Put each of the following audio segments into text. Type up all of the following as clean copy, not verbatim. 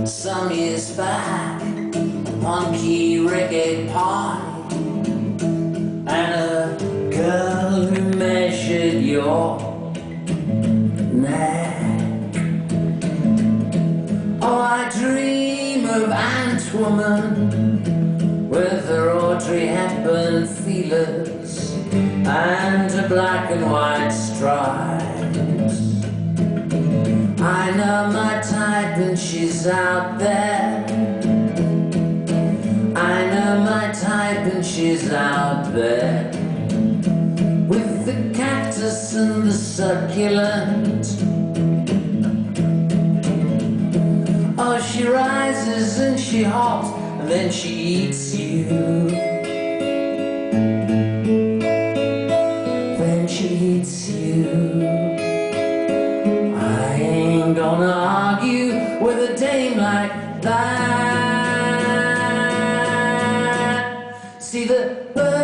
some years back, one key reggae party, and a girl who measured your neck. Oh, I dream of Antwoman with her Audrey Hepburn feelers and her black and white stripes. I know my type and she's out there. I know my type and she's out there, with the cactus and the succulent. Oh, she rises and she hops and then she eats you. Then she eats you. I ain't gonna argue with a dame like that. See the birds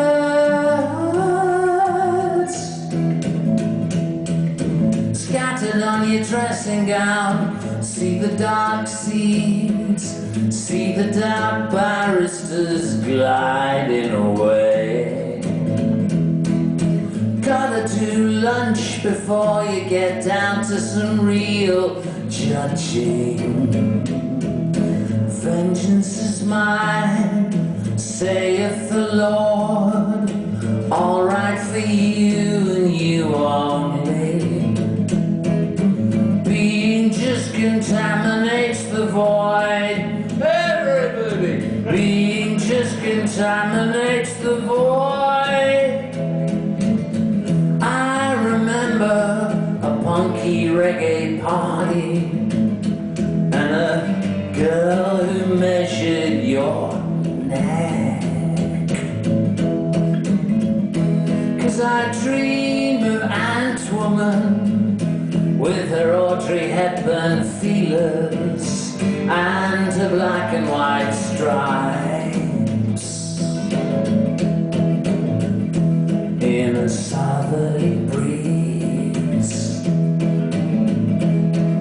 scattered on your dressing gown. See the dark seeds, see the dark barristers gliding away. Gotta do lunch before you get down to some real judging. Vengeance is mine, saith the Lord. All right for you and you only. Being just contaminates the void. Everybody! Being just contaminates the void. I remember a punky reggae party and a girl who measured your neck. 'Cause I dream of Antwoman with her Audrey Hepburn feelers and her black and white stripes. In a southerly breeze,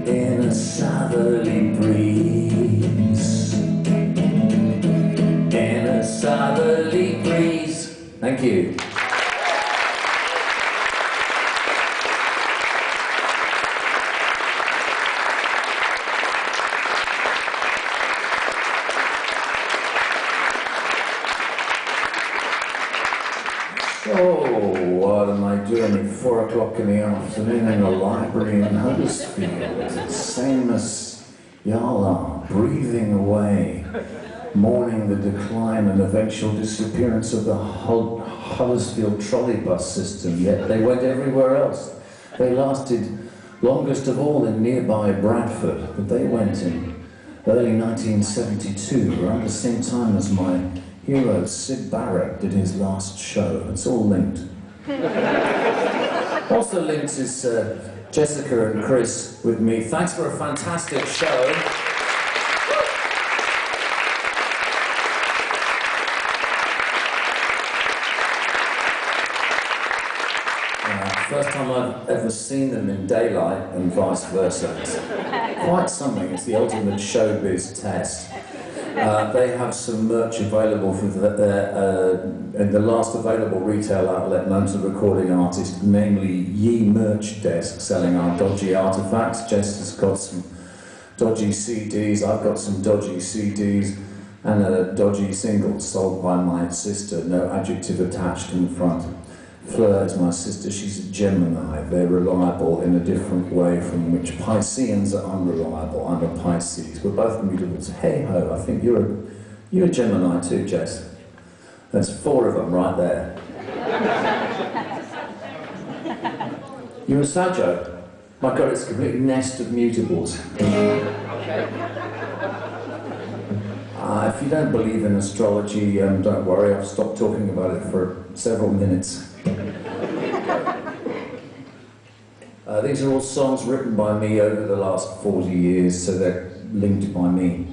in a southerly breeze, in a southerly breeze. Thank you. Oh, what am I doing at 4 o'clock in the afternoon in a library in Huddersfield? Same as y'all are, breathing away, mourning the decline and eventual disappearance of the Huddersfield trolleybus system, yet they went everywhere else. They lasted longest of all in nearby Bradford, but they went in early 1972, around the same time as my hero Sid Barrett did his last show. It's all linked. Also linked is Jessica and Chris with me. Thanks for a fantastic show. First time I've ever seen them in daylight and vice versa. It's quite something. It's the ultimate showbiz test. They have some merch available for in the last available retail outlet known to recording artists, namely Ye Merch Desk, selling our dodgy artifacts. Jess has got some dodgy CDs, I've got some dodgy CDs, and a dodgy single sold by my sister, no adjective attached in front. Fleur is my sister, she's a Gemini. They're reliable in a different way from which Pisceans are unreliable. I'm a Pisces. We're both mutables. Hey-ho, I think you're a Gemini too, Jess. There's 4 of them right there. You're a Sagio. My God, it's a complete nest of mutables. If you don't believe in astrology, don't worry, I've stopped talking about it for several minutes. These are all songs written by me over the last 40 years, so they're linked by me.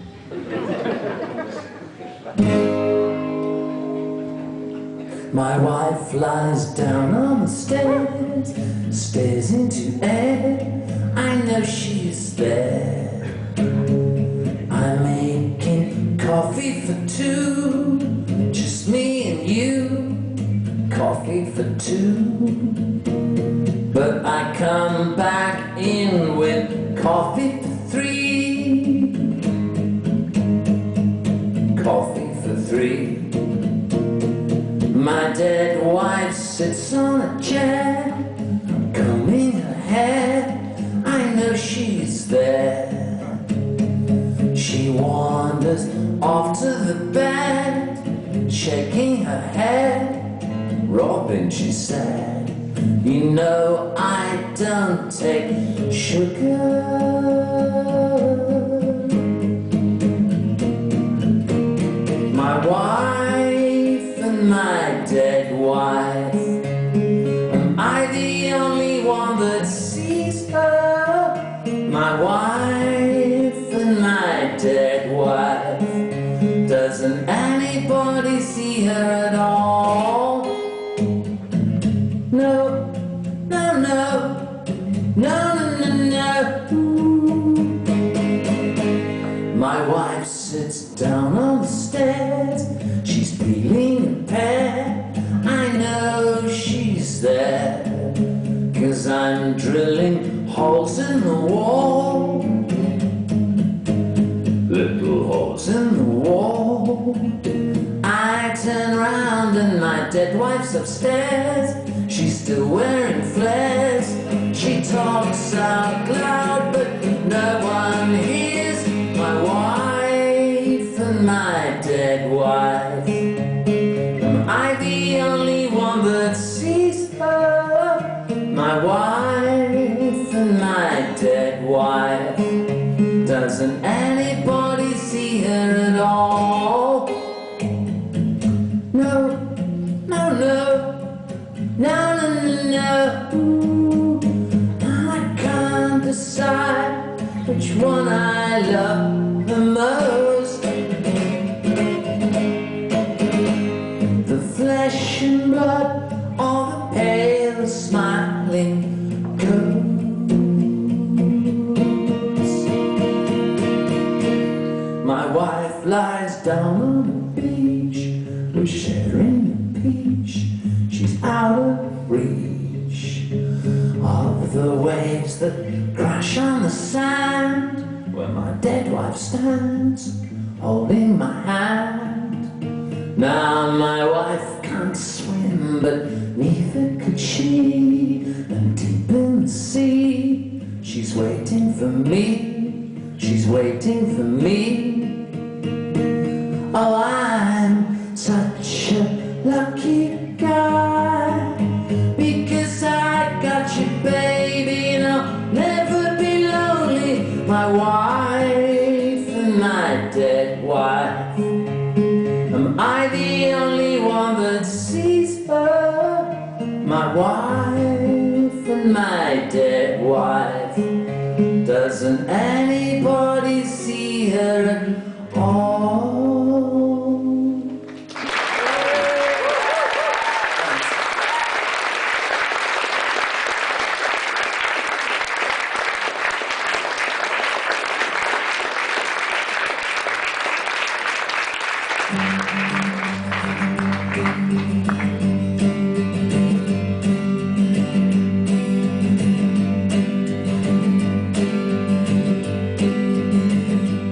My wife lies down on the stairs, stares into air, I know she is there. I'm Coffee for two, just me and you. Coffee for two. But I come back in with coffee for three. Coffee for three. My dead wife sits on a chair, combing her hair. I know she's there. She wanders off to the bed, shaking her head. Robyn, she said, you know I don't take sugar. My wife and my dead wife, am I the only one that sees her? My wife and my dead wife, doesn't anybody see her at all? No, no, no, no, no, no, no. My wife sits down on the stairs, she's peeling a pear. I know she's there, 'cause I'm drilling holes in the wall. Little holes in the wall. I turn round and my dead wife's upstairs. She's still wearing flares. She talks out loud, but no one hears. My wife and my dead wife, am I the only one that sees her? My wife and my dead wife, doesn't anybody see her at all? No, no, no. No, no, no, no. I can't decide which one I love the most. The flesh and blood, or the pale smiling ghost. My wife lies down on the beach, we're sharing a peach. She's out of reach of the waves that crash on the sand, where my dead wife stands, holding my hand. Now my wife can't swim, but neither could she. And deep in the sea, she's waiting for me. She's waiting for me. Oh, I'm such a lucky guy, because I got you, baby, and I'll never be lonely. My wife and my dead wife, am I the only one that sees her? My wife and my dead wife, doesn't anybody see her at all?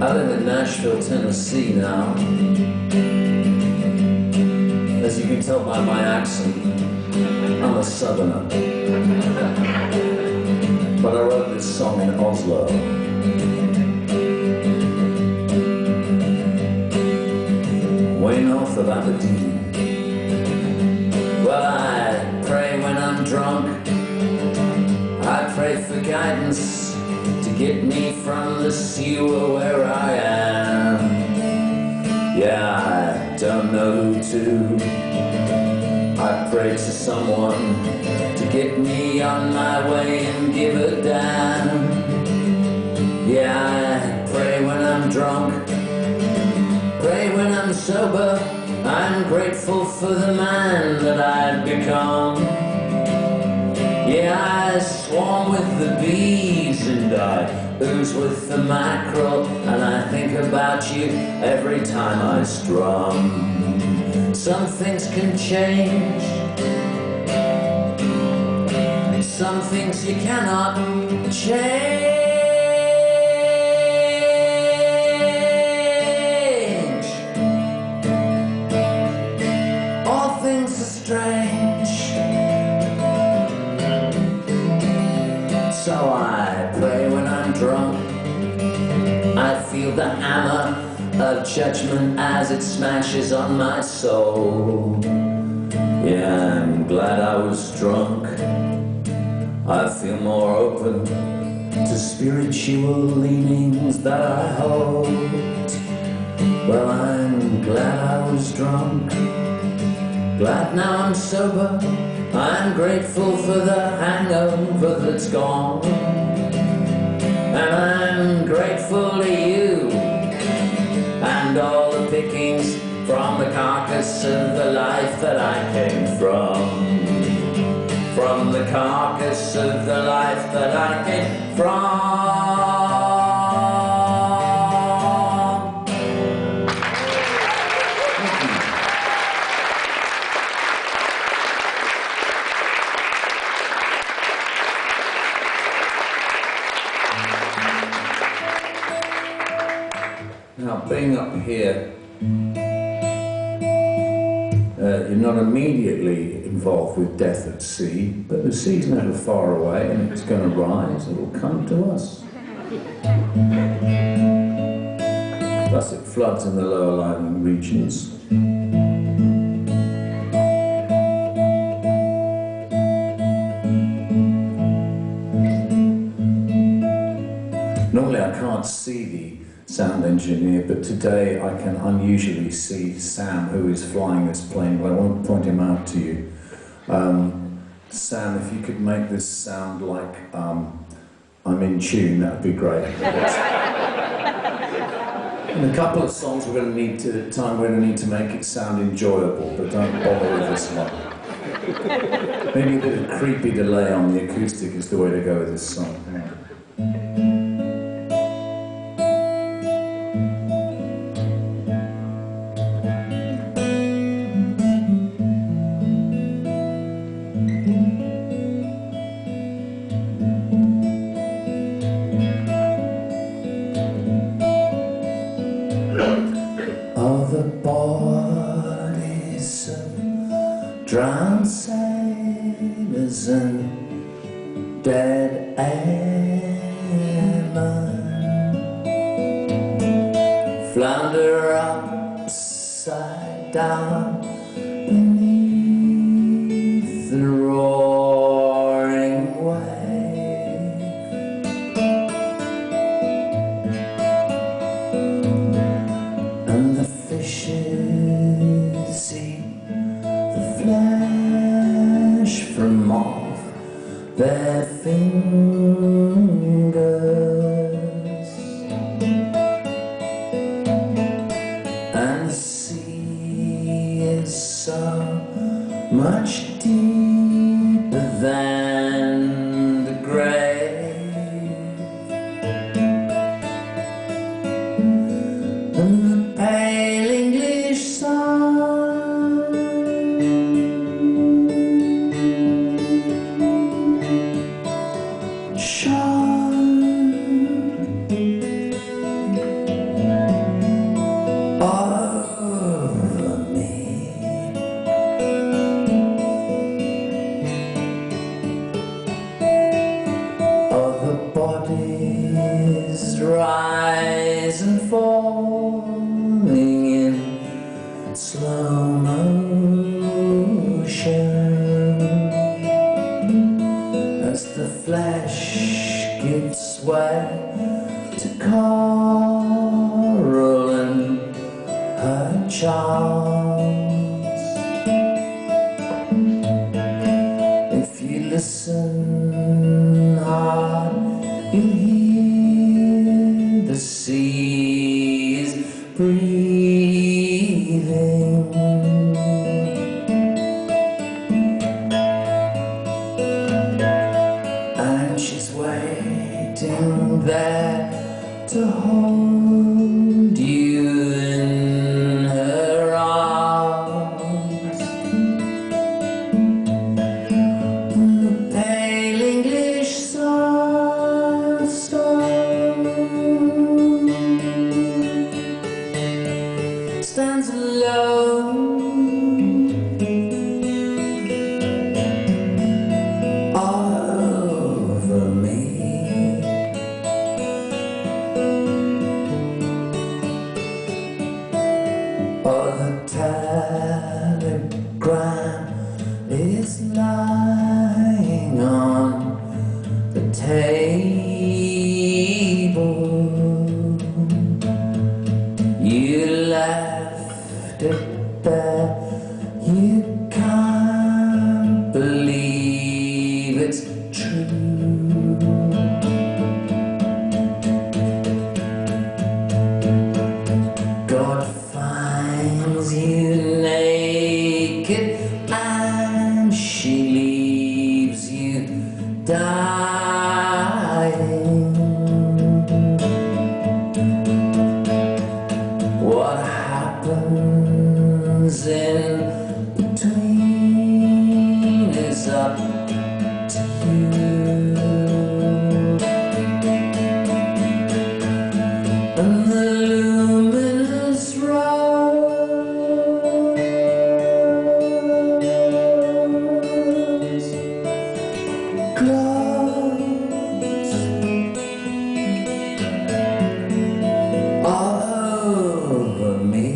I live in Nashville, Tennessee now. As you can tell by my accent, I'm a southerner. But I wrote this song in Oslo. Way north of Aberdeen. Well, I pray when I'm drunk. I pray for guidance to get me from the sewer where I am. Yeah, I don't know who to. I pray to someone to get me on my way and give a damn. Yeah, I pray when I'm drunk, pray when I'm sober. I'm grateful for the man that I've become. Yeah, I swarm with the bees and and I ooze with the mackerel, and I think about you every time I strum. Some things can change, some things you cannot change. All things are strange. So I pray when I'm drunk. I feel the hammer of judgment as it smashes on my soul. Yeah, I'm glad I was drunk. I feel more open to spiritual leanings that I hold. Well, I'm glad I was drunk. Glad now I'm sober. I'm grateful for the hangover that's gone. And I'm grateful to you and all the pickings from the carcass of the life that I came from. From the carcass of the life that I came from. Now, being up here, you're not immediately involved with death at sea, but the sea's never far away and it's going to rise, it will come to us. Plus it floods in the lower lying regions. Normally I can't see the sound engineer, but today I can unusually see Sam, who is flying this plane, but I want to point him out to you. Sam, if you could make this sound like I'm in tune, that would be great. In a couple of songs we're going to need to make it sound enjoyable, but don't bother with this one. Maybe a bit of creepy delay on the acoustic is the way to go with this song. Hang on. Drowned sailors and dead airmen flounder upside down beneath the roaring wave, and the fishes eat flesh from off their fingers, and the sea is so much deeper than the grave, and the pale English sun rise and falling in slow motion as the flesh gives way to coral and her charms. If you listen hard, you'll hear the sea is breathing, and she's just waiting there to hold you in her arms. The pale English sun stands alone over me. Oh, the telegram is lying on the table. You left it there. You can't believe it's true. God finds you naked and she leaves you dying. What happens in between is up to you. And the luminous rose glows over me.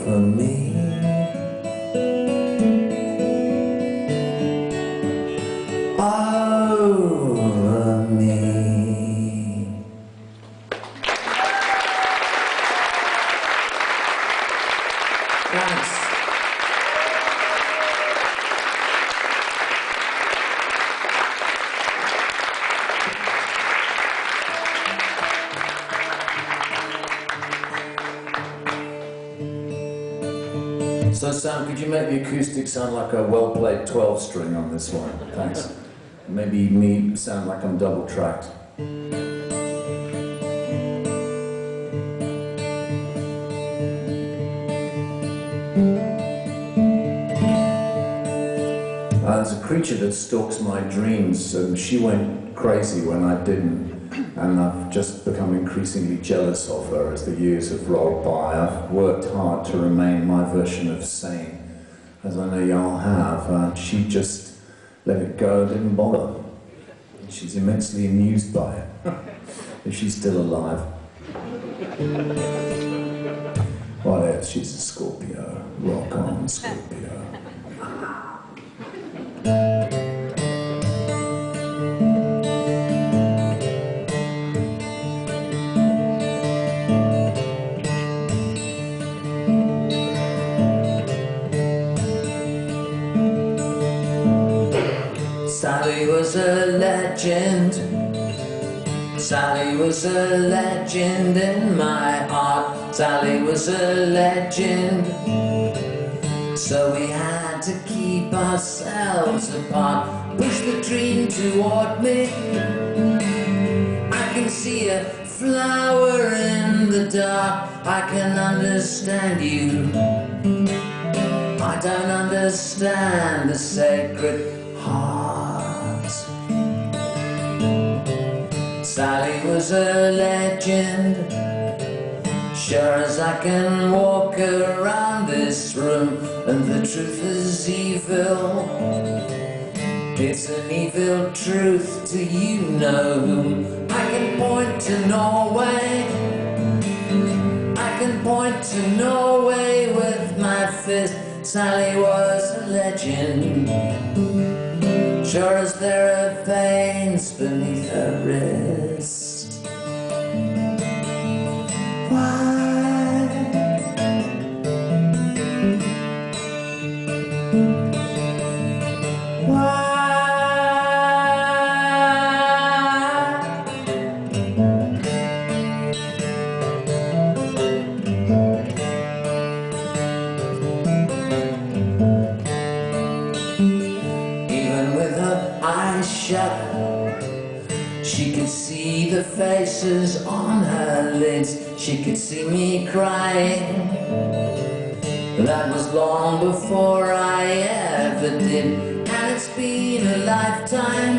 Over me. Over me. Thanks. So Sam, could you make the acoustic sound like a well-played 12-string on this one? Thanks. Maybe me sound like I'm double-tracked. There's a creature that stalks my dreams, and she went crazy when I didn't. And I've just become increasingly jealous of her as the years have rolled by. I've worked hard to remain my version of sane, as I know y'all have. She just let it go, didn't bother. She's immensely amused by it, if she's still alive. What else? She's a Scorpio. Rock on, Scorpio. Sally was a legend. Sally was a legend in my heart. Sally was a legend. So we had to keep ourselves apart. Push the dream toward me. I can see a flower in the dark. I can understand you. I don't understand the sacred heart. Sally was a legend. Sure as I can walk around this room, and the truth is evil. It's an evil truth to you know whom. I can point to Norway. I can point to Norway with my fist. Sally was a legend. Sure as there are veins beneath her wrist. Why? shut. She could see the faces on her lids. She could see me crying. That was long before I ever did. And it's been a lifetime.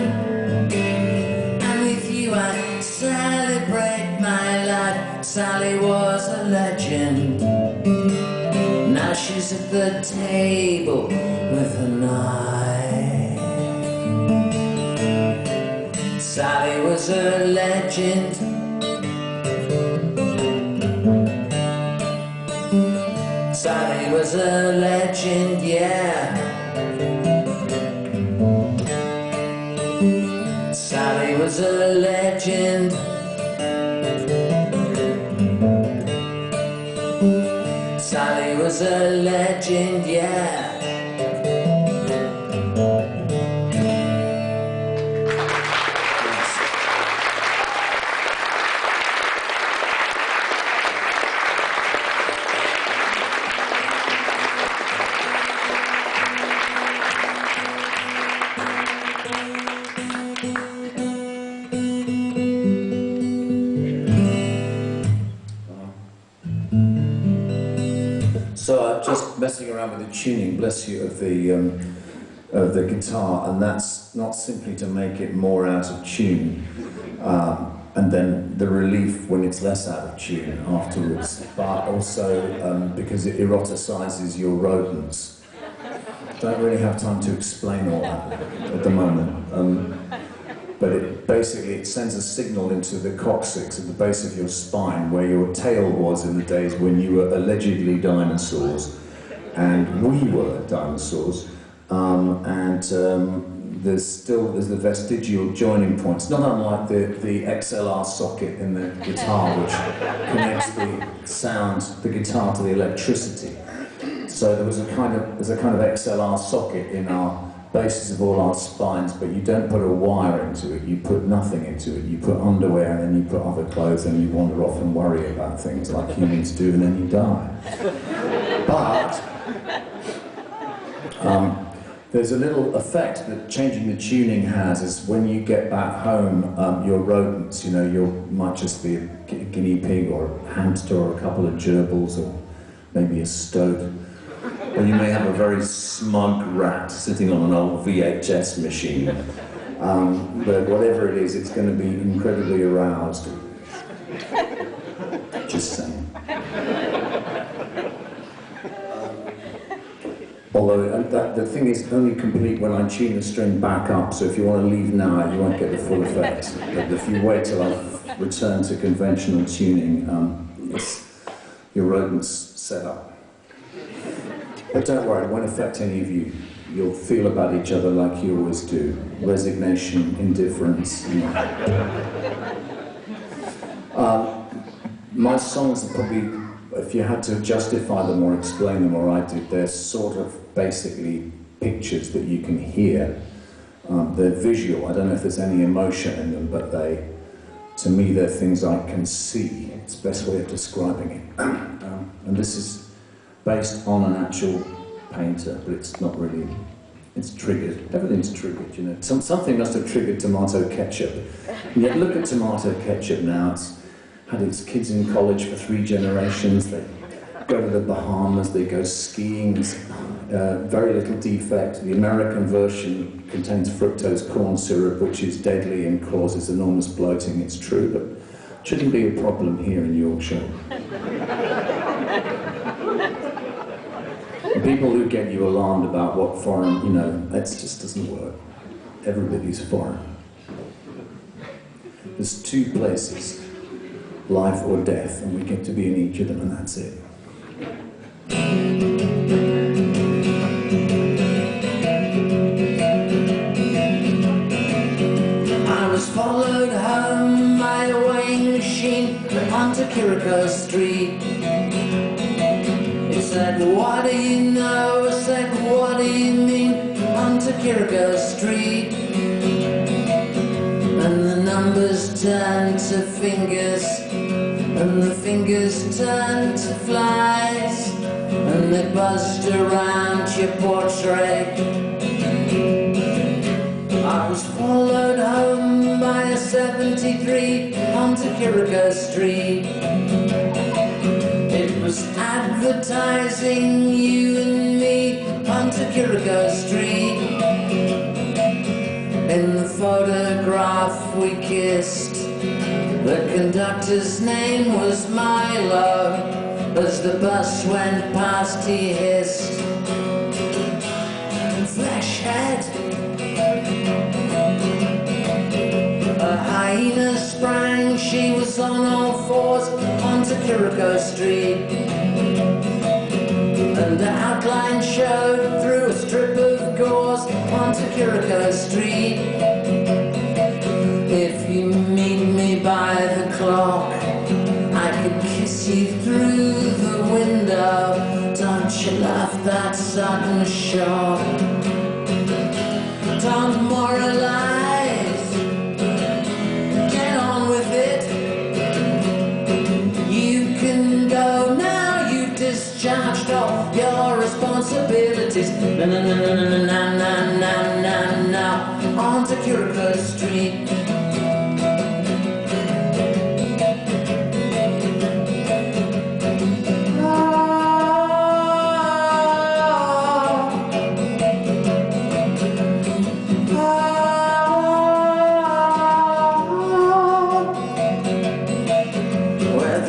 And with you I celebrate my life. Sally was a legend. Now she's at the table with a knife. Sally was a legend. Sally was a legend, yeah. Sally was a legend. Sally was a legend, yeah. So I'm just messing around with the tuning, bless you, of the guitar, and that's not simply to make it more out of tune, and then the relief when it's less out of tune afterwards, but also because it eroticizes your rodents. Don't really have time to explain all that at the moment. But it sends a signal into the coccyx at the base of your spine, where your tail was in the days when you were allegedly dinosaurs, and we were dinosaurs. There's the vestigial joining points, not unlike the XLR socket in the guitar, which connects the guitar to the electricity. So there's a kind of XLR socket in our bases of all our spines, but you don't put a wire into it, you put nothing into it. You put underwear and then you put other clothes and you wander off and worry about things like humans do, and then you die. But there's a little effect that changing the tuning has, is when you get back home, your rodents, you know, might just be a guinea pig or a hamster or a couple of gerbils or maybe a stoat. Or you may have a very smug rat sitting on an old VHS machine. But whatever it is, it's going to be incredibly aroused. Just saying. Although the thing is only complete when I tune the string back up, so if you want to leave now, you won't get the full effect. But if you wait till I've returned to conventional tuning, your rodent's set up. But don't worry, it won't affect any of you. You'll feel about each other like you always do. Resignation, indifference. You know. My songs are probably, if you had to justify them or explain them, or I did, they're sort of basically pictures that you can hear. They're visual. I don't know if there's any emotion in them, but to me, they're things I can see. It's the best way of describing it. And this is based on an actual painter, but it's not really, it's triggered. Everything's triggered, you know. Something must have triggered tomato ketchup. And yet look at tomato ketchup now. It's had its kids in college for 3 generations. They go to the Bahamas, they go skiing. Very little defect. The American version contains fructose corn syrup, which is deadly and causes enormous bloating. It's true, but it shouldn't be a problem here in Yorkshire. People who get you alarmed about what foreign, you know, that just doesn't work. Everybody's foreign. There's 2 places, life or death, and we get to be in each of them, and that's it. I was followed home by a weighing machine on Chirico Street. It said, what do you know? I said, what do you mean? On Chirico Street. And the numbers turned to fingers, and the fingers turned to flies, and they buzzed around your portrait. I was followed by 73 onto Chirico Street. It was advertising you and me onto Chirico Street. In the photograph we kissed, the conductor's name was Milo. As the bus went past he hissed, Fleshhead. A hyena sprang, she was on all fours onto Chirico Street. And the outline showed through a strip of gauze onto Chirico Street. If you meet me by the clock, I could kiss you through the window. Don't you love that sudden shock? Don't moralize, get on with it. You can go now, you've discharged all your responsibilities. Na na na na na na na na na na, onto Chirico Street.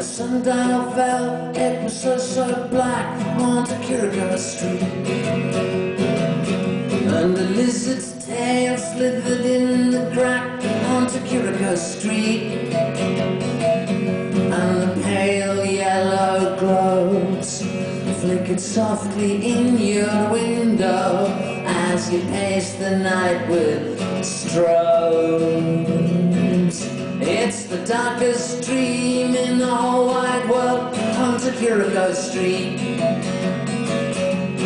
Sundown fell, it was so black onto Chirico Street. And the lizard's tail slithered in the crack onto Chirico Street. And the pale yellow globes flickered softly in your window as you paced the night with strobes. It's the darkest dream in the whole wide world onto Chirico Street.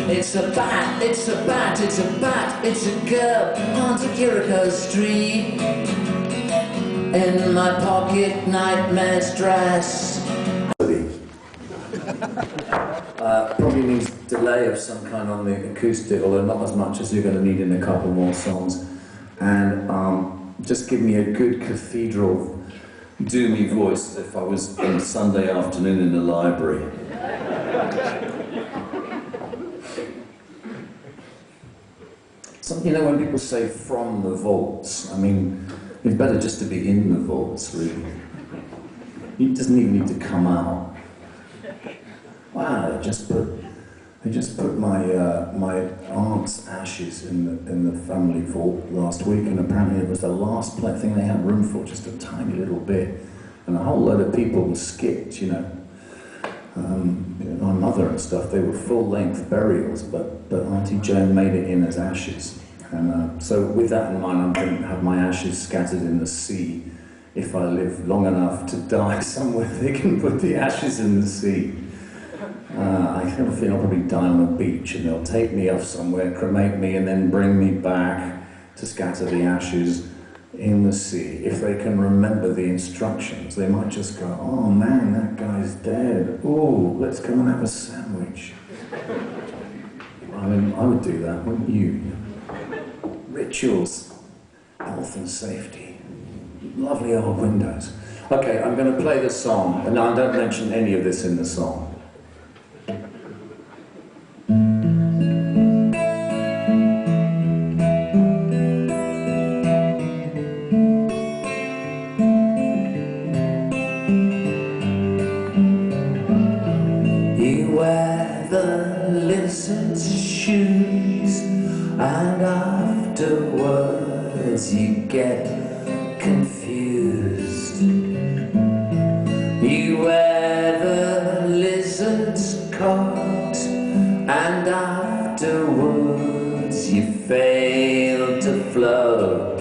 It's a bat, it's a bat, it's a bat, it's a girl onto Chirico Street. In my pocket nightmare's dress. Probably needs delay of some kind on the acoustic, although not as much as you're going to need in a couple more songs. And just give me a good cathedral doomy voice if I was on Sunday afternoon in the library. You know, when people say from the vaults, I mean, it's better just to be in the vaults, really. It doesn't even need to come out. Wow, they just put my aunt's ashes in the family vault last week, and apparently it was the last thing they had room for, just a tiny little bit, and a whole load of people were skipped, you know. My mother and stuff, they were full-length burials, but Auntie Joan made it in as ashes. And so with that in mind, I'm going to have my ashes scattered in the sea if I live long enough to die somewhere they can put the ashes in the sea. I kind of feel I'll probably die on a beach and they'll take me off somewhere, cremate me, and then bring me back to scatter the ashes in the sea. If they can remember the instructions, they might just go, oh man, that guy's dead. Oh, let's go and have a sandwich. I mean, I would do that, wouldn't you? Rituals, health and safety, lovely old windows. Okay, I'm going to play the song, and I don't mention any of this in the song. And afterwards you get confused. You wear the lizard's coat, and afterwards you fail to float.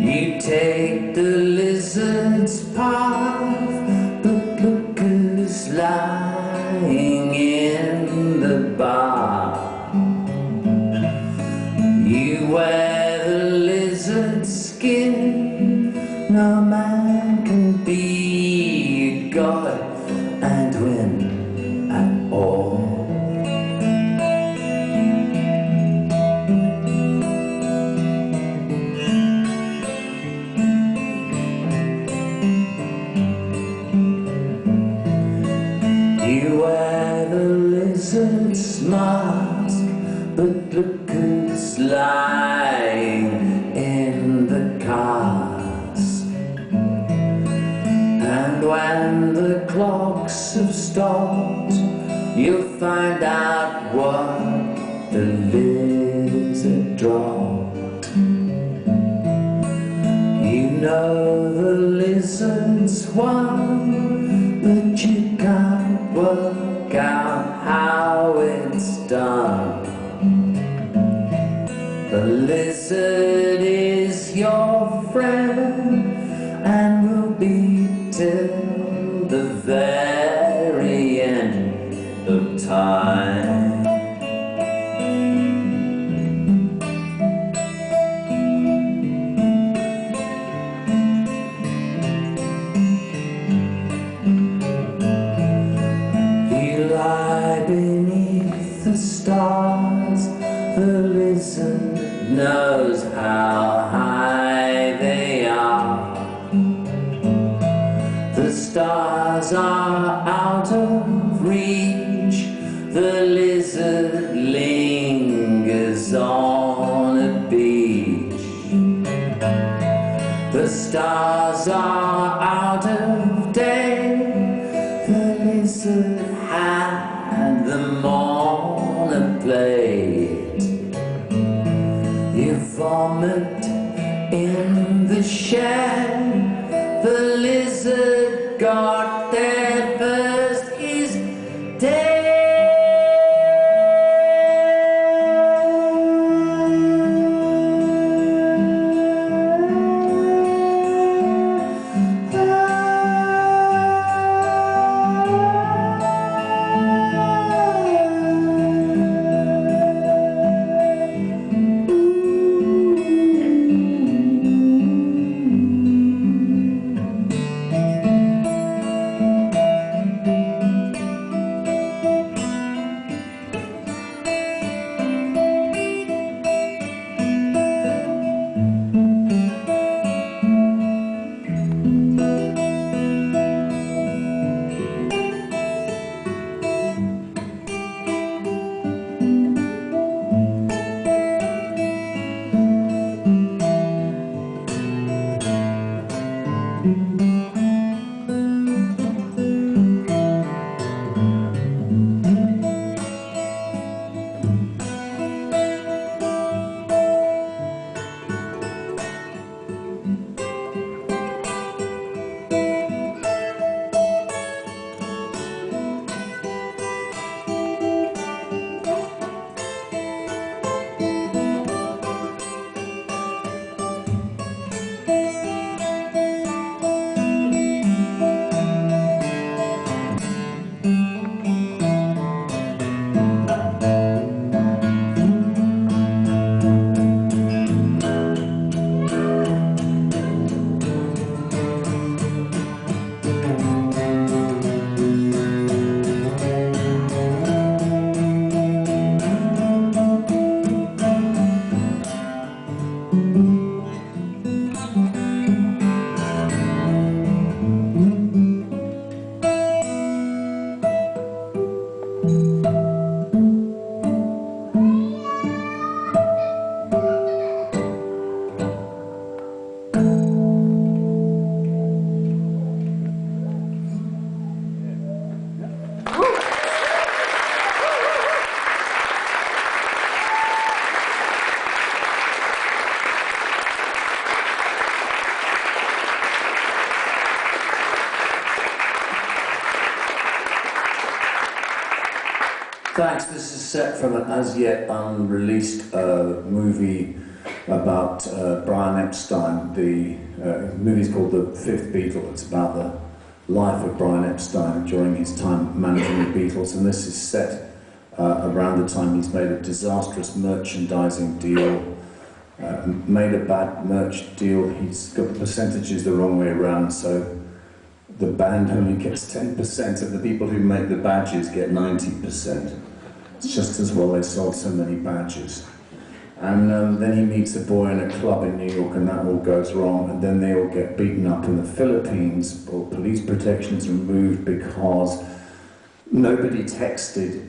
You take the lizard's path, but look who's lying in the bar. You wear the lizard skin, no man can be a god and win at all. lizard smiles, but look who's lying in the cars. And when the clocks have stopped, you'll find out what the lizard dropped. You know the lizard's won, but you can't work out how it's done. The lizard is your friend and will be till the very end of time. Stars, the lizard knows how high they are. The stars are out of reach, the lizard lingers on a beach. The stars are out of date, the lizard had them on a plate. You vomit in the shed, the lizard got there first, is dead. Thanks. This is set from an as yet unreleased movie about Brian Epstein. The movie's called The Fifth Beatle. It's about the life of Brian Epstein during his time managing the Beatles, and this is set around the time he's made a disastrous merchandising deal, made a bad merch deal. He's got the percentages the wrong way around, so the band only gets 10% of the people who make the badges get 90%. It's just as well they sold so many badges. And then he meets a boy in a club in New York and that all goes wrong, and then they all get beaten up in the Philippines, or police protection is removed because nobody texted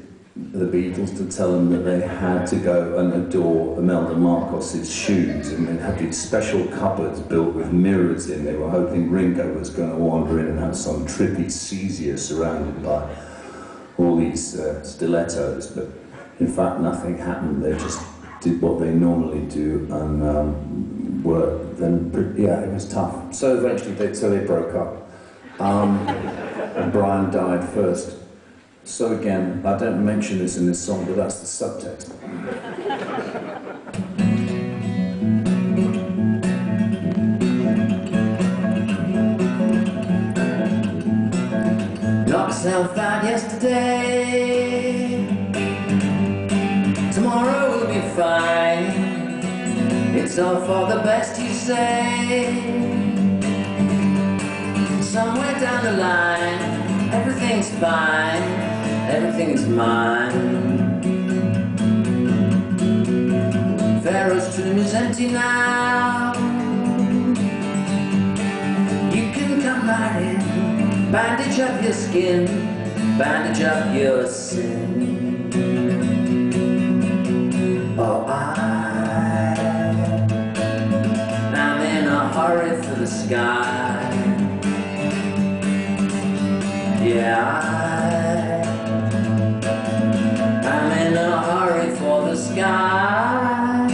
the Beatles to tell them that they had to go and adore Imelda Marcos's shoes, and they had these special cupboards built with mirrors in. They were hoping Ringo was going to wander in and have some trippy seizure surrounded by all these stilettos, but in fact nothing happened. They just did what they normally do and worked. Then, yeah, it was tough. So eventually they broke up. And Brian died first. So again, I don't mention this in this song, but that's the subtext. Knocked myself out yesterday. Tomorrow will be fine. It's all for the best, you say. Somewhere down the line, everything's fine. Everything is mine. Pharaoh's tomb is empty now. You can come right in. Bandage up your skin. Bandage up your sin. Oh, I'm in a hurry for the sky. Yeah, I'm in a hurry for the sky.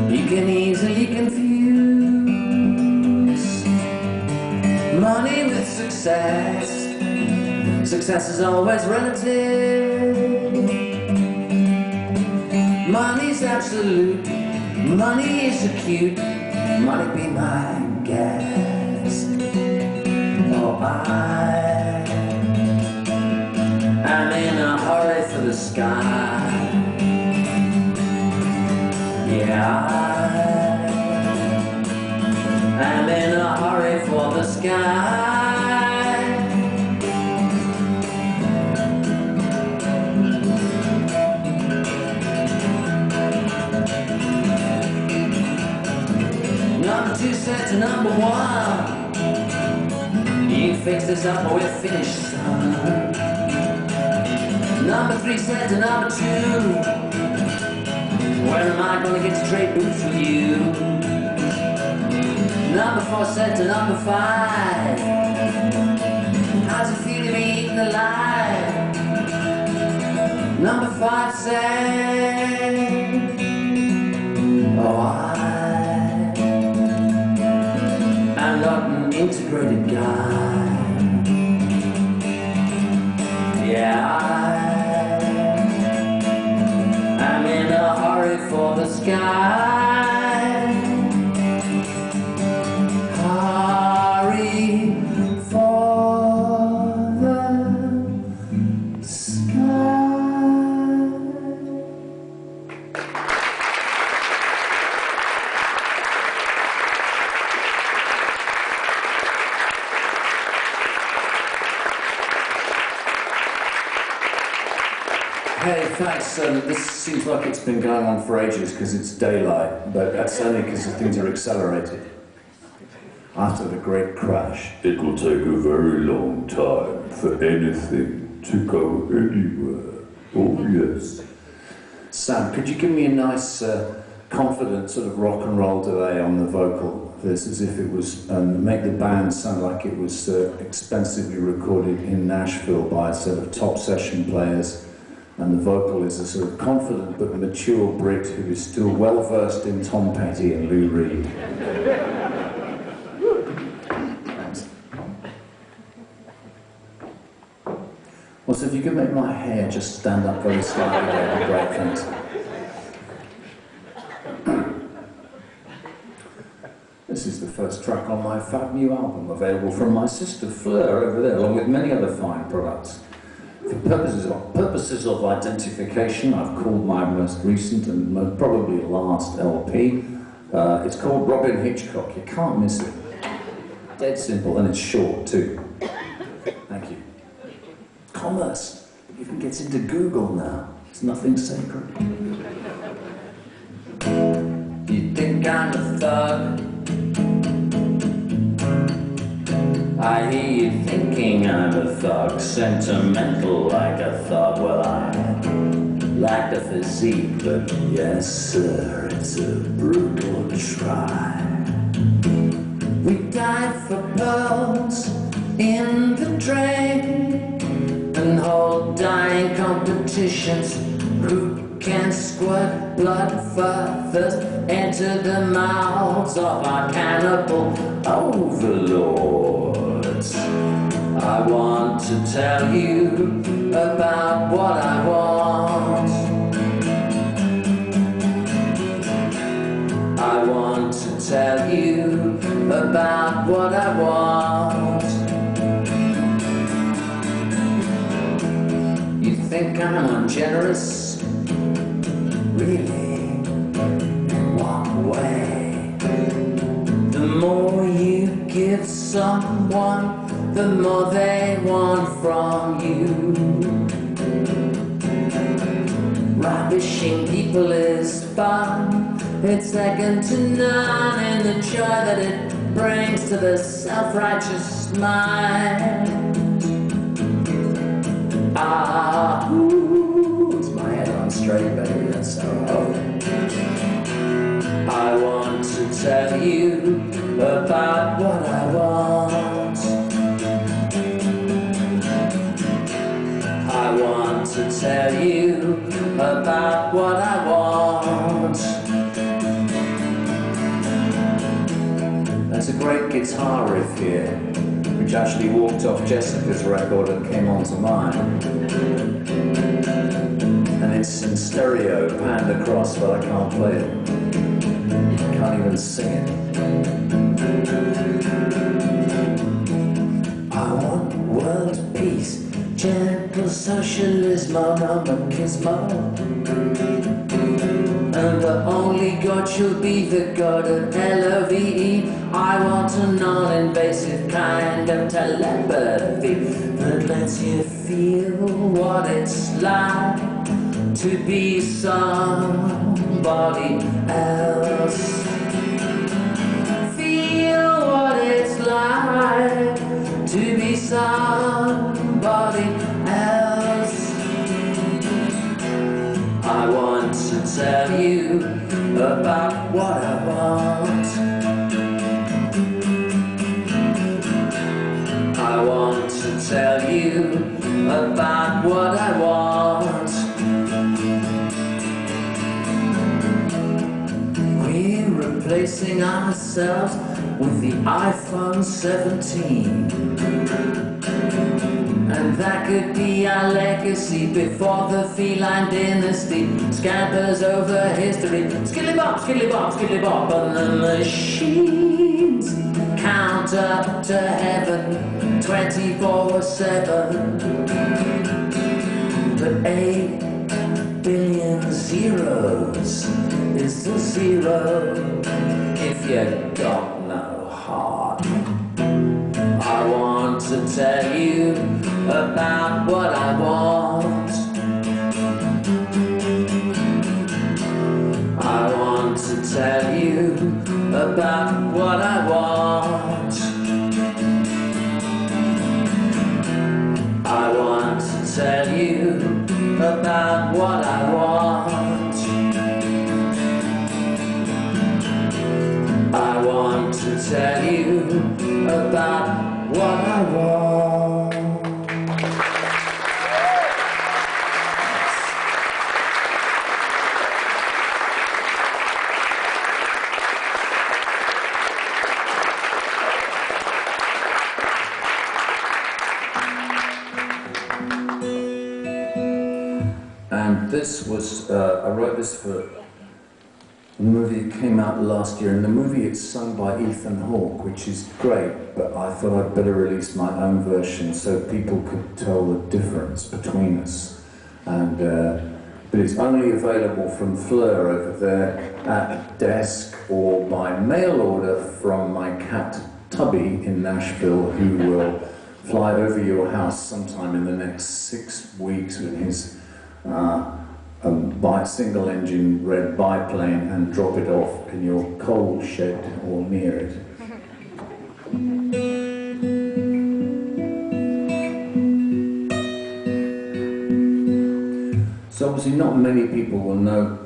You can easily confuse money with success. Success is always relative. Money's absolute. Money is acute. Money be my guest. Oh, I'm in a hurry for the sky. Yeah, I'm in a hurry for the sky. Number two said to number one, you fix this up or we're finished, son. Number three said to number two, where am I gonna get straight boots with you? Number four said to number five, how's it feel to be eaten alive? Number five said, oh, I'm not an integrated guy. Yeah, I'm in a hurry for the sky. Hurry for the sky. Hey, thanks. This seems like it's been going on for ages because it's daylight, but that's only because things are accelerated. After the great crash, it will take a very long time for anything to go anywhere. Oh, yes. Sam, could you give me a nice, confident sort of rock and roll delay on the vocal of this, as if it was, make the band sound like it was expensively recorded in Nashville by a set of top session players, and the vocal is a sort of confident but mature Brit who is still well versed in Tom Petty and Lou Reed. Thanks. Also, if you could make my hair just stand up very slightly, that'd be great, thanks. This is the first track on my fab new album, available from my sister Fleur over there, along with many other fine products. For purposes of identification, I've called my most recent and most probably last LP. It's called Robyn Hitchcock. You can't miss it. Dead simple, and it's short too. Thank you. Commerce. It even gets into Google now. It's nothing sacred. You think I'm a thug? I hear you think kind of thug, sentimental like a thug. Well, I lack the physique, but yes, sir, it's a brutal try. We dive for pearls in the drain and hold dying competitions. Who can squirt blood furthest into the mouths of our cannibal overlords? I want to tell you about what I want. I want to tell you about what I want. You think I'm ungenerous? Really? In what way? The more you give someone, the more they want from you. Ravishing people is fun. It's second to none in the joy that it brings to the self-righteous mind. Ah, ooh, it's my head on straight, baby, that's so hot. I want to tell you about what I want. I want to tell you about what I want. There's a great guitar riff here, which actually walked off Jessica's record and came onto mine. And it's in stereo, panned across, but I can't play it. I can't even sing it. I want world peace, gentle socialismo, no machismo. And the only God shall be the God of L-O-V-E. I want a non-invasive kind of telepathy that lets you feel what it's like to be somebody else. Feel what it's like to be somebody else. I want to tell you about what I want. I want to tell you about what I want. We're replacing ourselves with the iPhone 17. And that could be our legacy before the feline dynasty scampers over history. Skillibop, skillibop, skillibop, and the machines count up to heaven 24/7. But 8 billion zeros is the zero if you got no heart. I want to tell you about what I want. I want to tell you about what I want. I want to tell you about what I want. I want to tell you about what I want. And this was, I wrote this for a movie that came out last year, and the movie is sung by Ethan Hawke, which is great, but I thought I'd better release my own version so people could tell the difference between us. And but it's only available from Fleur over there at desk or by mail order from my cat Toby in Nashville, who will fly over your house sometime in the next 6 weeks with his single-engine red biplane and drop it off in your coal shed or near it. So obviously not many people will know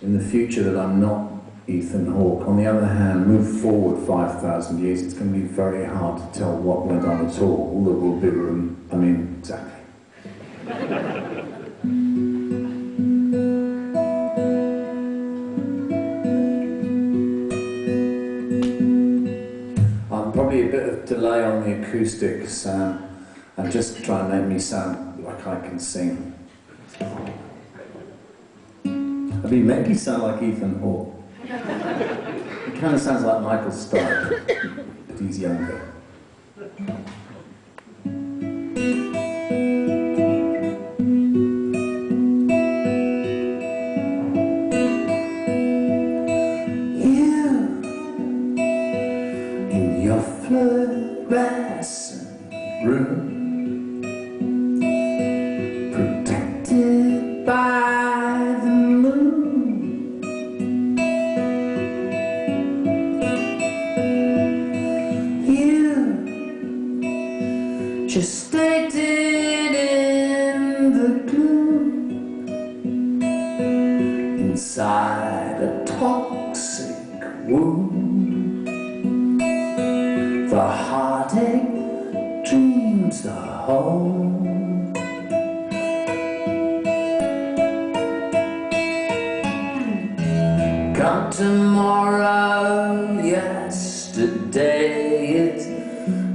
in the future that I'm not Ethan Hawke. On the other hand, move forward 5,000 years, it's going to be very hard to tell what went on at all. There will be room, I mean, exactly. Probably a bit of delay on the acoustic sound and just try and make me sound like I can sing. I mean, make me sound like Ethan Hawke. He kind of sounds like Michael Stipe, but he's younger. Fluorescent room, protected by the moon. You just stated in the gloom, inside a toxic wound. The heartache dreams are home. Come tomorrow, yesterday is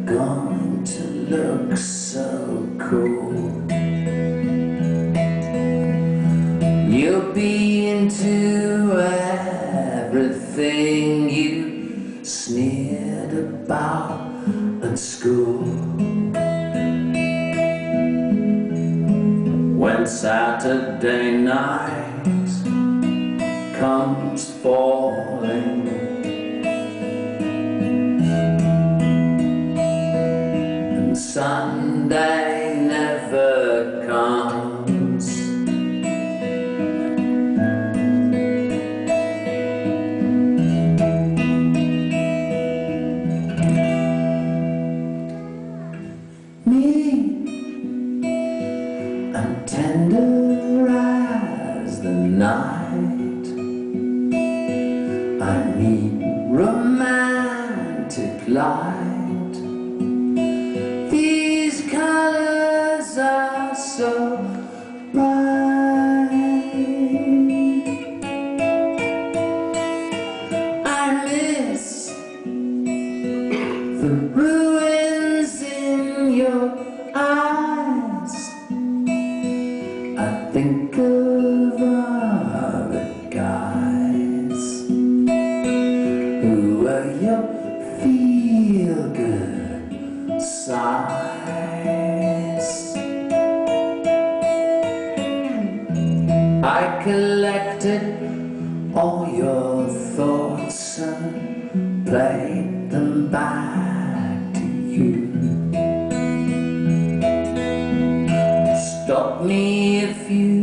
going to look so cool. You'll be into everything you sneered about at school. When Saturday night comes falling, and Sunday never comes, I'm tender as the night. I need romantic light. These colors are so bright. I miss the ruins in your eyes. I think of other guys who are your feel-good size. I collected all your thoughts and played them back to you. Stop me if you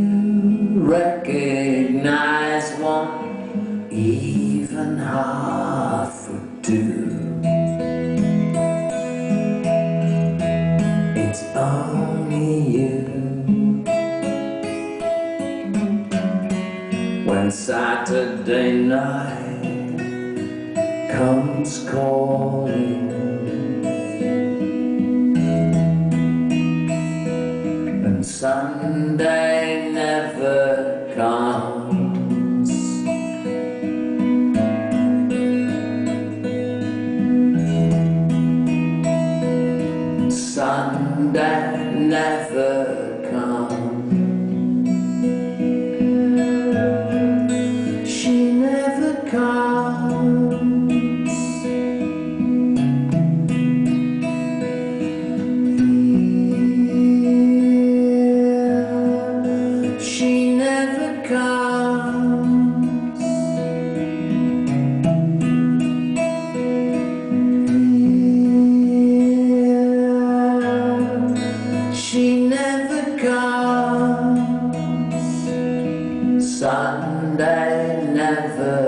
recognize one, even half would do. It's only you. When Saturday night comes calling, and Sunday never comes, Sunday never comes. She never comes. She never comes. She never comes. Sunday never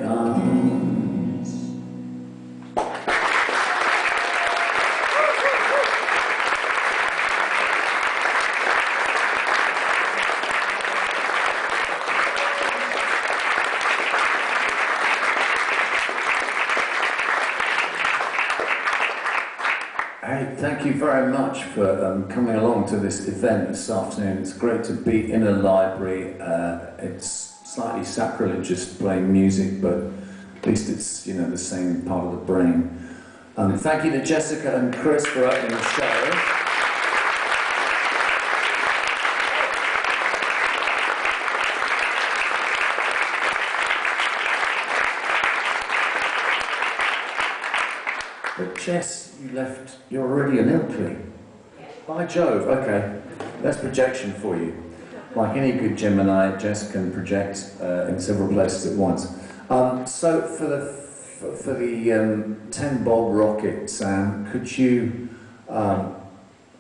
comes. thank you very much for coming along to this event this afternoon. It's great to be in a library. It's slightly sacrilegious playing music, but at least it's, you know, the same part of the brain. Thank you to Jessica and Chris for opening the show. But Jess, you're already an Ilkley. By Jove, okay. That's projection for you. Like any good Gemini, Jess can project in several places at once. So for the 10 Bob rocket, Sam, could you, I'm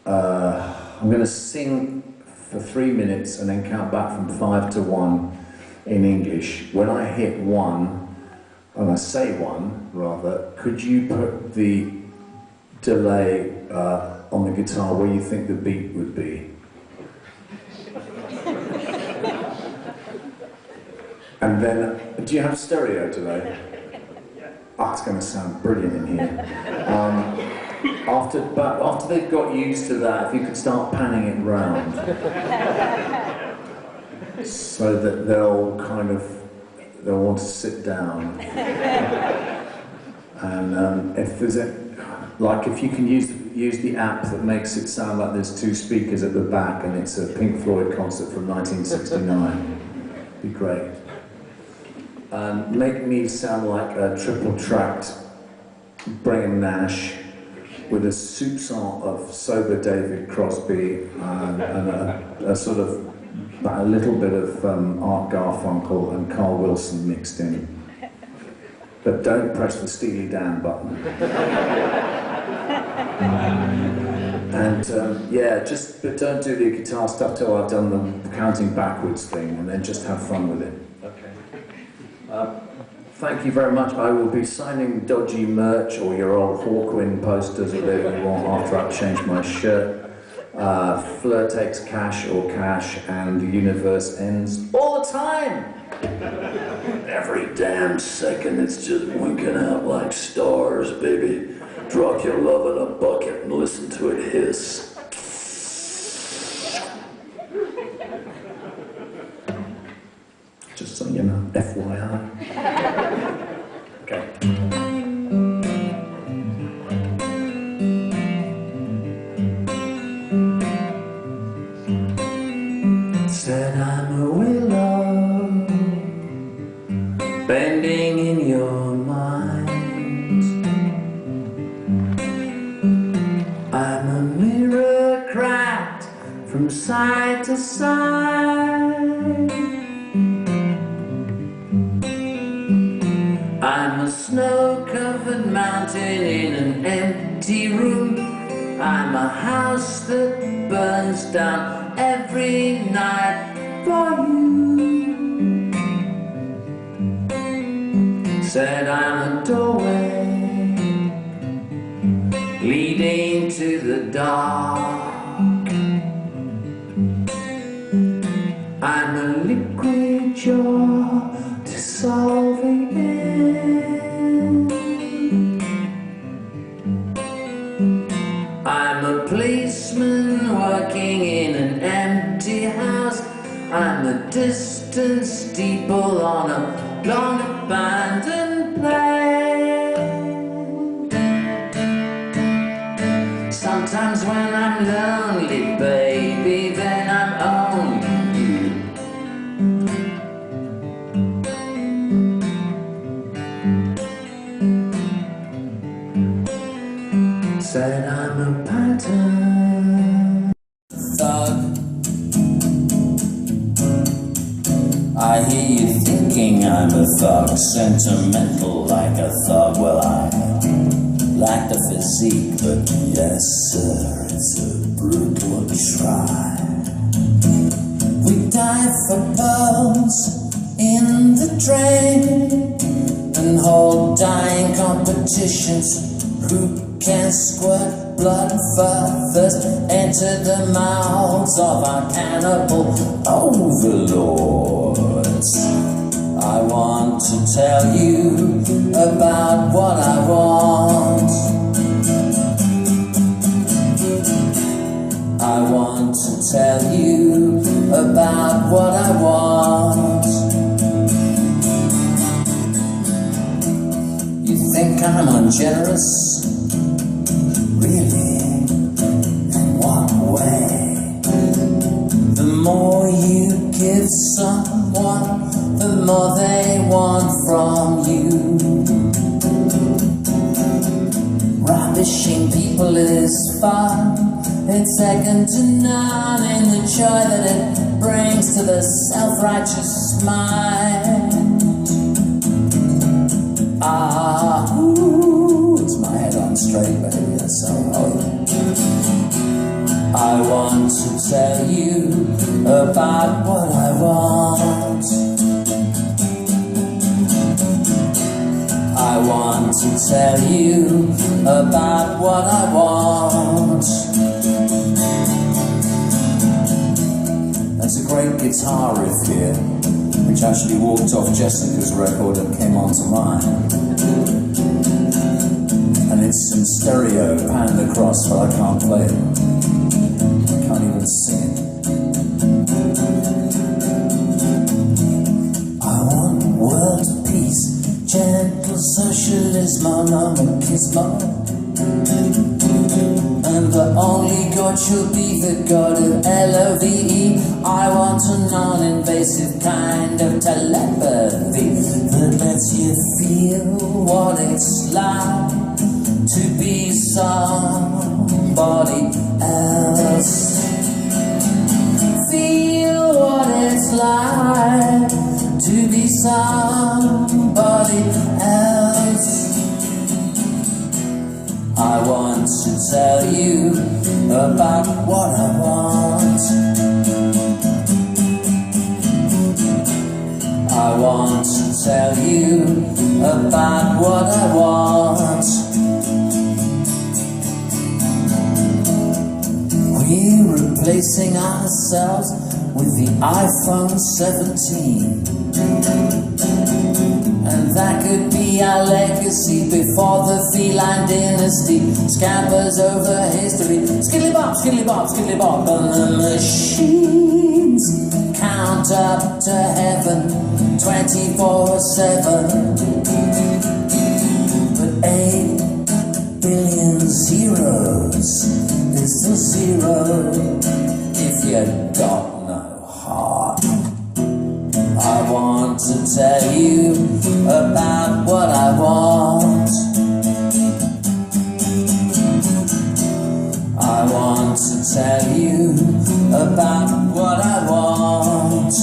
going to sing for 3 minutes and then count back from 5 to 1 in English. When I hit 1, and I say 1 rather, could you put the delay on the guitar where you think the beat would be? And then, do you have stereo delay? Oh, it's going to sound brilliant in here. After they've got used to that, if you could start panning it round, so that they'll want to sit down. And if there's if you can use the app that makes it sound like there's 2 speakers at the back and it's a Pink Floyd concert from 1969, it'd be great. And make me sound like a triple-tracked Graham Nash with a soupçon of sober David Crosby and a sort of a little bit of Art Garfunkel and Carl Wilson mixed in. But don't press the Steely Dan button. And yeah, but don't do the guitar stuff till I've done the counting backwards thing, and then just have fun with it. Okay. Thank you very much. I will be signing dodgy merch or your old Hawkwind posters or whatever you want after I've changed my shirt. Fleur takes cash or cash, and the universe ends all the time. Every damn second it's just winking out like stars, baby. Drop your love in a bucket and listen to it hiss. Just so you know, FYI. Okay. Said I'm a willow bending in your mind. I'm a mirror cracked from side to side. I'm a snow-covered mountain in an empty room. I'm a house that burns down every night for you. Said I'm a doorway leading to the dark. I'm a liquid jar dissolving in. I'm a policeman working in an empty house. I'm a distant steeple on a long abandoned place. Sometimes when I'm lonely, baby, then I'm only you. Said I'm a pattern thug. I hear you thinking I'm a thug, sentimental like a thug. Well, I lack the physique, but yes, sir, it's a brutal try. We dive for pearls in the drain and hold dying competitions. Who can squirt blood first? Enter the mouths of our cannibal overlords. I want to tell you about what I want. I want to tell you about what I want. You think I'm ungenerous? Really? In what way? The more you give someone, the more they want from you. Ravishing people is fun. It's second to none in the joy that it brings to the self-righteous mind. It's my head on straight, baby, that's all. I want to tell you about what I want. I want to tell you about what I want. There's a great guitar riff here, which actually walked off Jessica's record and came onto mine. And it's in stereo, panned across, but I can't play it. I can't even sing it. I want world peace, gentle socialism, anarchism. And the only God should be the God of LOVE. I want a non-invasive kind of telepathy that lets you feel what it's like to be somebody else. Feel what it's like to be somebody else. I want to tell you about what I want. I want to tell you about what I want. We're replacing ourselves with the iPhone 17. And that could be our legacy before the feline dynasty scampers over history. Skiddly bop, skiddly bop, skiddly bop. And the machines count up to heaven 24/7. But 8 billion zeros is the zero if you got no heart. I want to tell you about what I want. I want to tell you about what I want.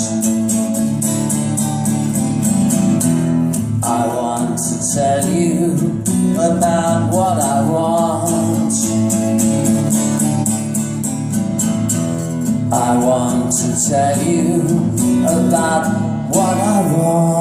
I want to tell you about what I want. I want to tell you about what I want.